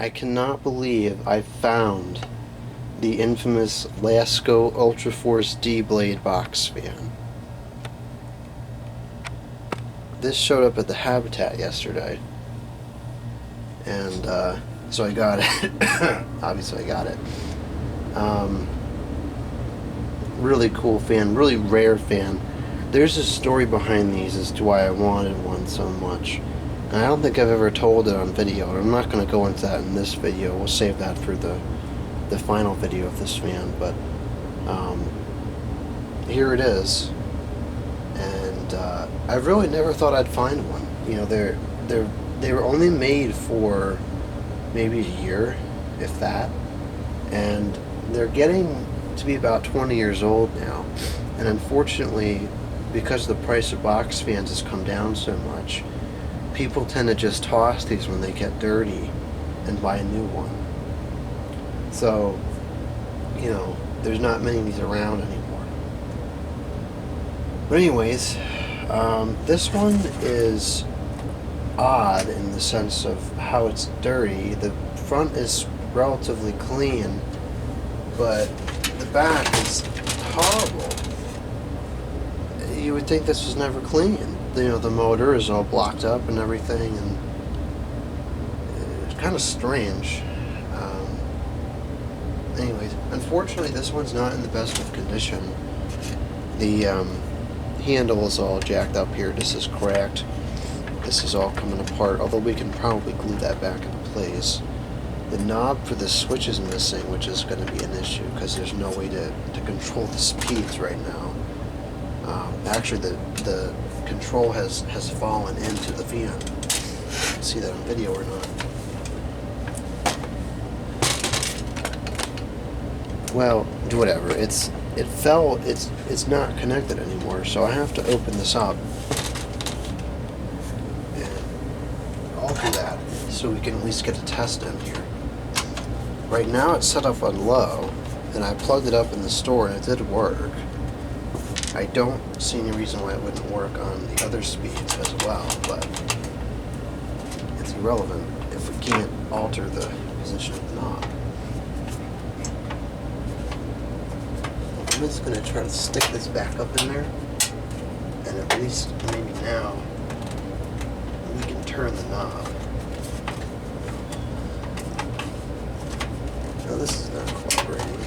I cannot believe I found the infamous Lasko UltraForce D-Blade box fan. This showed up at the Habitat yesterday, and so I got it. Obviously I got it. Really cool fan, really rare fan. There's a story behind these as to why I wanted one so much. And I don't think I've ever told it on video, and I'm not going to go into that in this video. We'll save that for the final video of this fan, but here it is. And I really never thought I'd find one. You know, they were only made for maybe a year, if that, and they're getting to be about 20 years old now. And unfortunately, because the price of box fans has come down so much, people tend to just toss these when they get dirty and buy a new one. So, you know, there's not many of these around anymore. But anyways, this one is odd in the sense of how it's dirty. The front is relatively clean, but the back is horrible. You would think this was never clean. You know, the motor is all blocked up and everything, and it's kind of strange. Anyways, unfortunately, this one's not in the best of condition. The handle is all jacked up here. This is cracked. This is all coming apart, although we can probably glue that back into place. The knob for the switch is missing, which is going to be an issue because there's no way to control the speeds right now. Actually, the control has fallen into the fan. See that on video or not? Well, whatever. It fell. It's not connected anymore, so I have to open this up. And I'll do that so we can at least get a test in here. Right now it's set up on low, and I plugged it up in the store and it did work. I don't see any reason why it wouldn't work on the other speeds as well, but it's irrelevant if we can't alter the position of the knob. I'm just going to try to stick this back up in there, and at least maybe now we can turn the knob. No, this is not cooperating.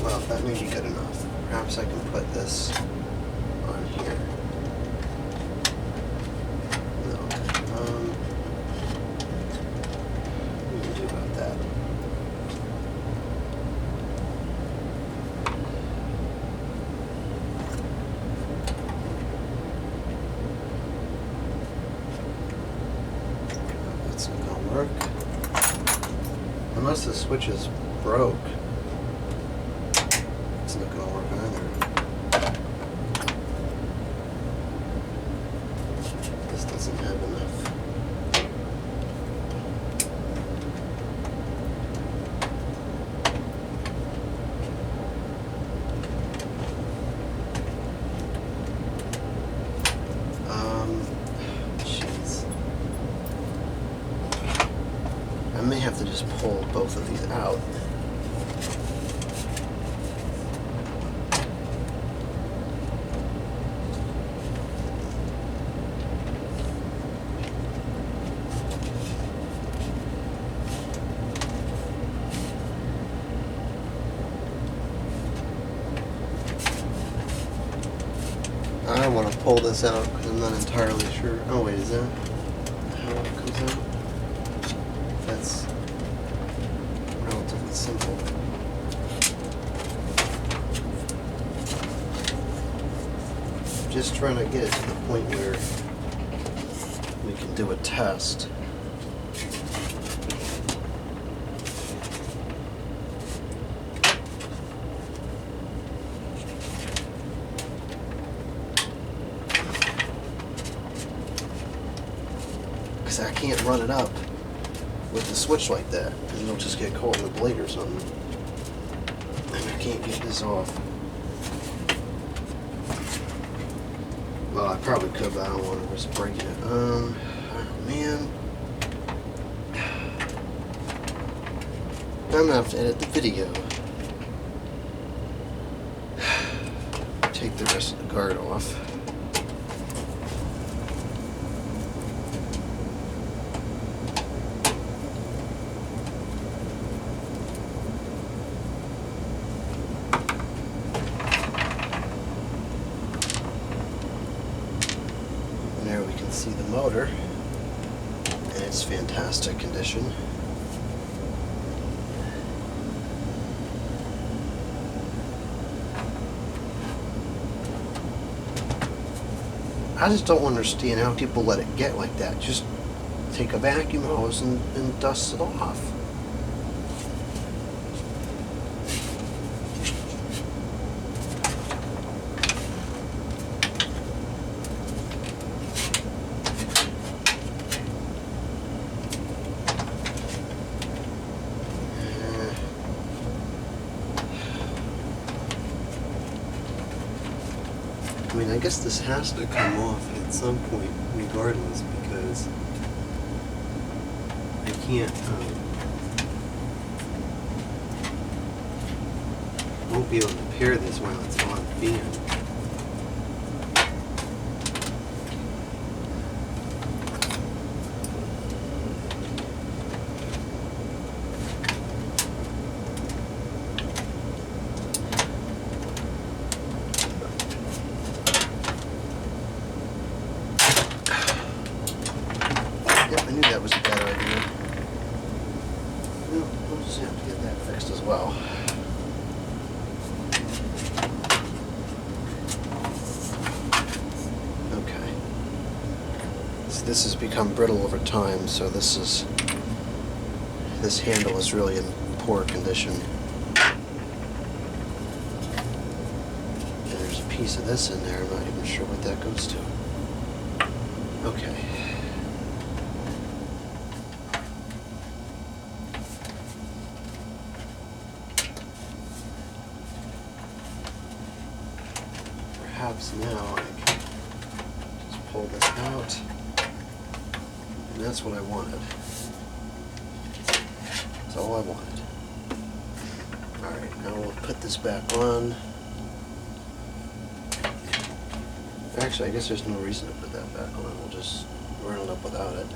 Well, that may be good enough. Perhaps I can put this on here. No. What do we do about that? That's not gonna work. Unless the switch is broke. It's not going to work either. This doesn't have enough. Jeez. I may have to just pull both of these out. I want to pull this out because I'm not entirely sure. Oh wait, is that how it comes out? That's relatively simple. Just trying to get it to the point where we can do a test. I can't run it up with the switch like that because it'll just get caught in the blade or something. And I can't get this off. Well, I probably could, but I don't want to risk breaking it. Oh man. I'm gonna have to edit the video. Take the rest of the guard off. And there we can see the motor in its fantastic condition. I just don't understand how people let it get like that. Just take a vacuum hose and dust it off. I mean, I guess this has to come off at some point regardless, because I can't, won't be able to repair this while it's on fan. I knew that was a bad idea. Well, we'll just have to get that fixed as well. Okay. So this has become brittle over time, so this handle is really in poor condition. And there's a piece of this in there, I'm not even sure what that goes to. Okay. Perhaps now I can just pull this out, and that's what I wanted. That's all I wanted. Alright, now we'll put this back on. Actually, I guess there's no reason to put that back on. We'll just run it up without it.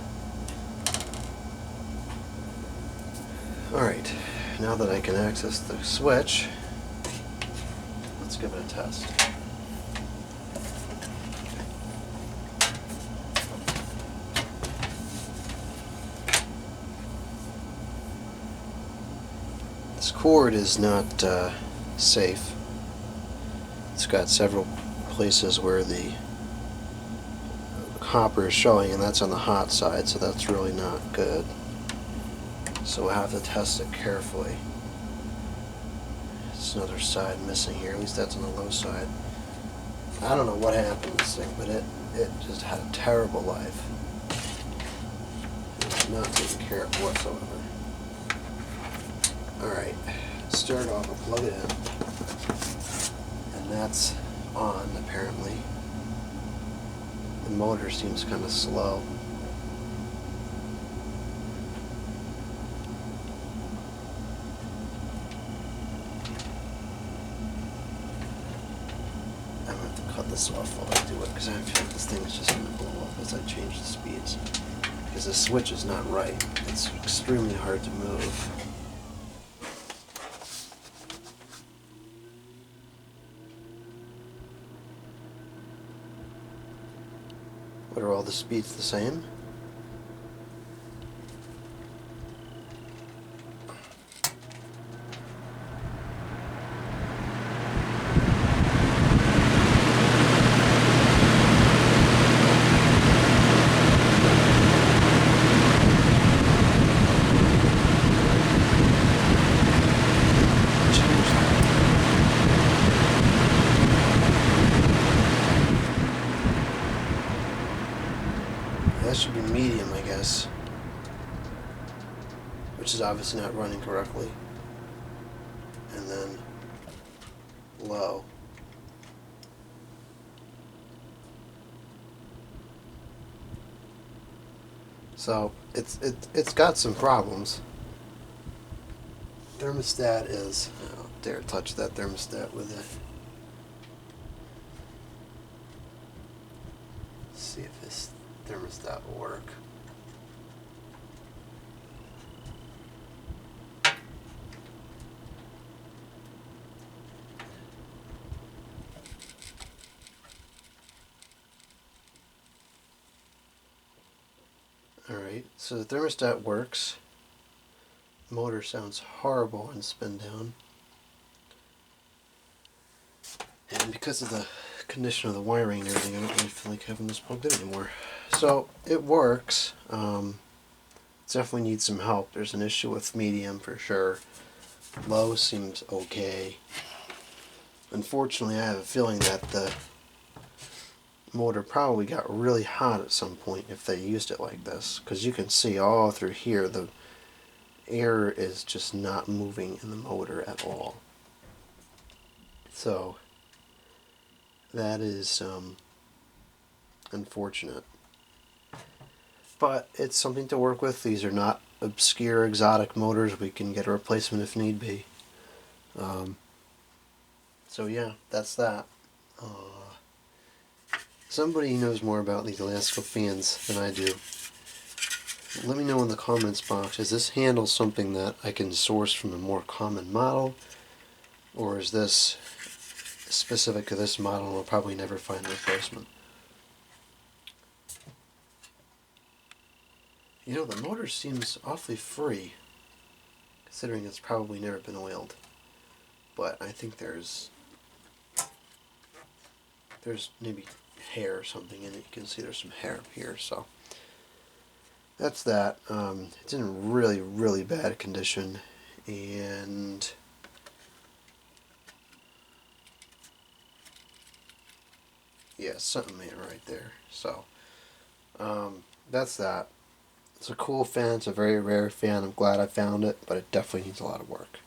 Alright, now that I can access the switch, let's give it a test. This cord is not safe. It's got several places where the copper is showing, and that's on the hot side, so that's really not good. So we'll have to test it carefully. There's another side missing here, at least that's on the low side. I don't know what happened to this thing, but it just had a terrible life. It's not taken care of whatsoever. Alright, start off, I'll plug it in, and that's on apparently. The motor seems kind of slow. I'm going to have to cut this off while I do it, because I feel like this thing is just going to blow up as I change the speeds. Because the switch is not right. It's extremely hard to move. What, are all the speeds the same? That should be medium, I guess. Which is obviously not running correctly. And then low. So it's got some problems. Thermostat is. I don't dare touch that thermostat with it. Let's see if this thermostat will work. Alright, so the thermostat works. Motor sounds horrible on spin down. And because of the condition of the wiring and everything, I don't really feel like having this plugged in anymore. So it works. Definitely needs some help. There's an issue with medium for sure. Low seems okay. Unfortunately, I have a feeling that the motor probably got really hot at some point if they used it like this, because you can see all through here the air is just not moving in the motor at all. So that is unfortunate, but it's something to work with. These are not obscure exotic motors. We can get a replacement if need be. So yeah, that's that. Somebody knows more about these Lasko fans than I do. Let me know in the comments box, is this handle something that I can source from a more common model? Or is this specific to this model and we'll probably never find a replacement? You know, the motor seems awfully free, considering it's probably never been oiled. But I think there's maybe hair or something in it. You can see there's some hair up here, so that's that. It's in really, really bad condition, and yeah, something ain't right there. So that's that. It's a cool fan. It's a very rare fan. I'm glad I found it, but it definitely needs a lot of work.